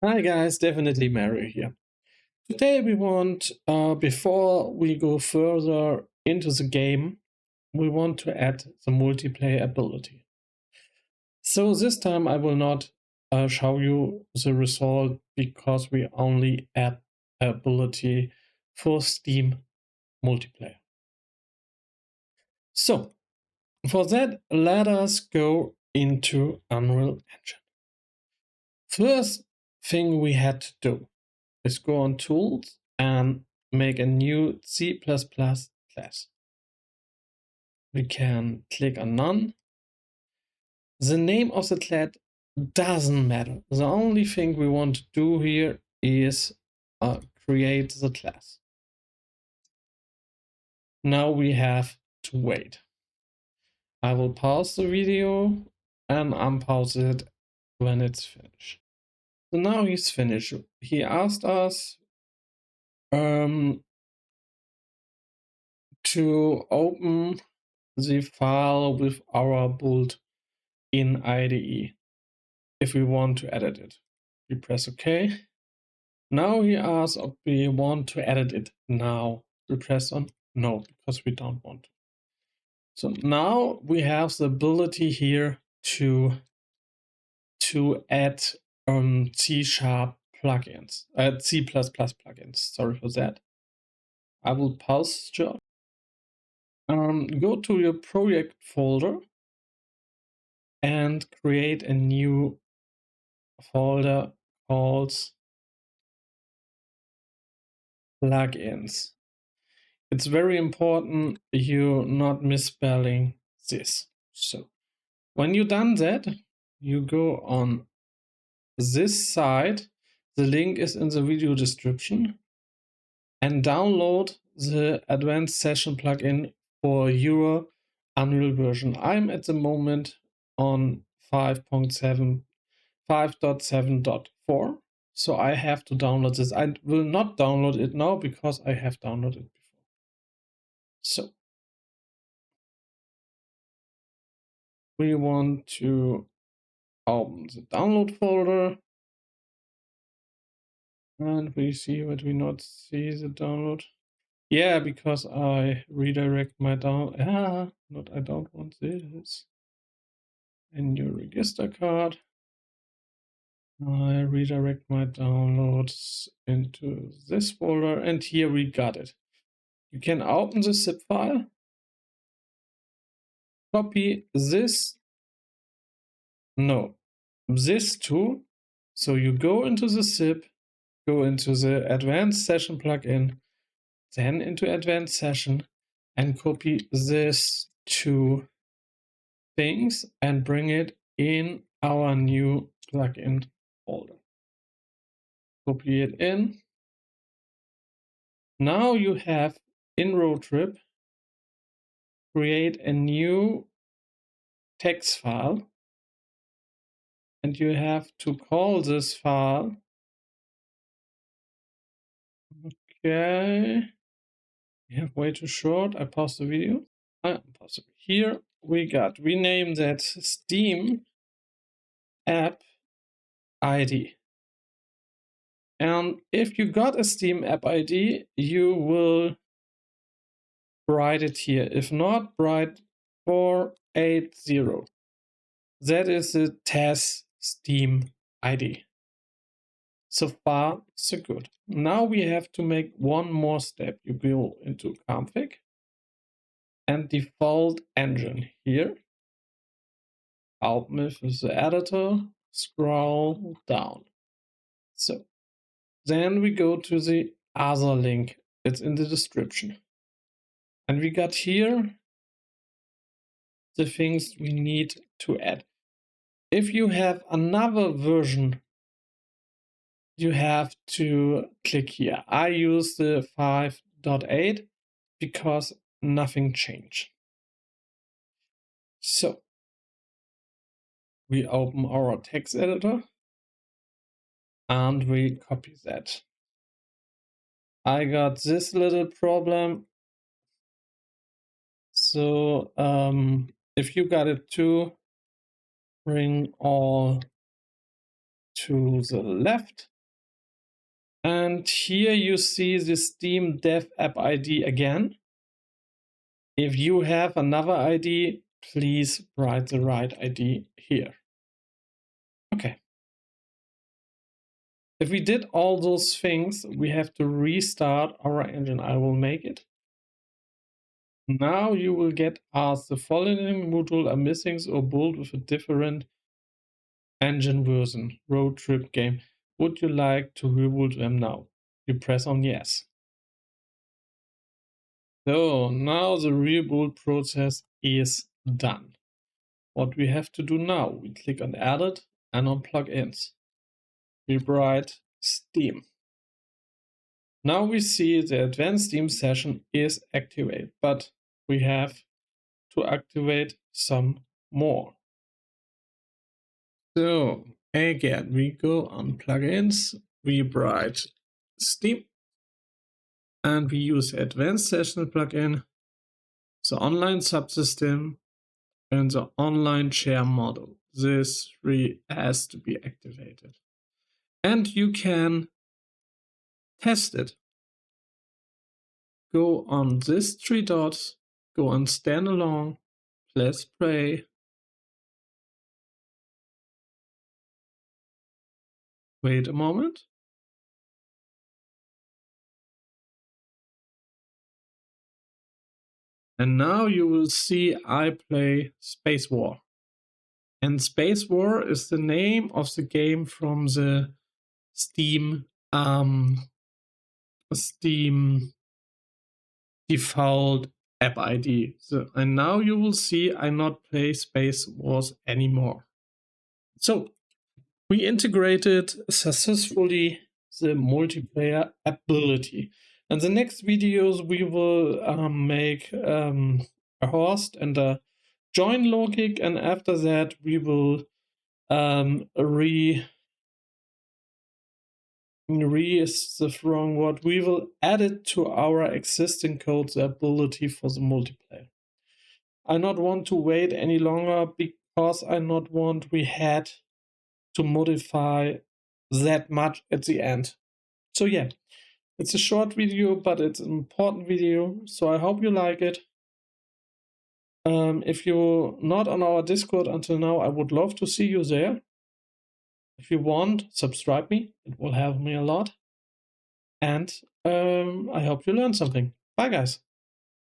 Hi guys, Definitely Mary here. Today we want, before we go further into the game, we want to add the multiplayer ability. So this time I will not show you the result because we only add ability for Steam multiplayer. So for that, let us go into Unreal Engine. First thing we had to do is go on Tools and make a new C++ class. We can click on None. The name of the class doesn't matter. The only thing we want to do here is create the class. Now we have to wait. I will pause the video and unpause it when it's finished. So now he's finished. He asked us to open the file with our built-in IDE if we want to edit it. We press OK. Now he asks if we want to edit it now. We press on No, because we don't want to. So now we have the ability here to add C# plugins, C++ plugins. Sorry for that. I will pause the job. Go to your project folder and create a new folder called plugins. It's very important you're not misspelling this. So when you've done that, you go on this side. The link is in the video description, and download the advanced session plugin for your Unreal version. I'm at the moment on 5.7.4, so I have to download this. I will not download it now because I have downloaded it before. So we want to open the download folder, and we see that we not see the download. Yeah, because I redirect my I don't want this. A new register card. I redirect my downloads into this folder, and here we got it. You can open the zip file, copy this too. So you go into the zip, go into the advanced session plugin, then into advanced session, and copy this two things and bring it in our new plugin folder. Copy it in. Now you have in road trip, create a new text file, and you have to call this file. Okay. We have way too short. I paused the video. Here we name that Steam app ID. And if you got a Steam app ID, you will write it here. If not, write 480. That is the test Steam ID. So far, so good. Now we have to make one more step. You go into config and default engine here. Open it with the editor, scroll down. So then we go to the other link. It's in the description. And we got here the things we need to add. If you have another version, you have to click here. I use the 5.8 because nothing changed. So we open our text editor and we copy that. I got this little problem. So if you got it too, bring all to the left. And here you see the Steam Dev App ID again. If you have another ID, please write the right ID here. Okay. If we did all those things, we have to restart our engine. I will make it. Now you will get asked the following module are missing or built with a different engine version, road trip game. Would you like to rebuild them now? You press on yes. So now the rebuild process is done. What we have to do now, we click on edit and on plugins. We write Steam. Now we see the advanced Steam session is activated, but we have to activate some more. So again, we go on plugins, we write Steam, and we use advanced session plugin, the online subsystem, and the online share model. This three has to be activated. And you can test it. Go on these three dots, go on Standalone, press play. Wait a moment. And now you will see I play Spacewar. And Spacewar is the name of the game from the Steam default app ID. So, and now you will see I not play Space Wars anymore. So we integrated successfully the multiplayer ability. In the next videos, we will make a host and a join logic, and after that we will is the wrong word. We will add it to our existing code, the ability for the multiplayer. I not want to wait any longer because I not want we had to modify that much at the end. So yeah, it's a short video, but it's an important video. So I hope you like it. If you're not on our Discord until now, I would love to see you there. If you want, subscribe me. It will help me a lot. And I hope you learned something. Bye, guys.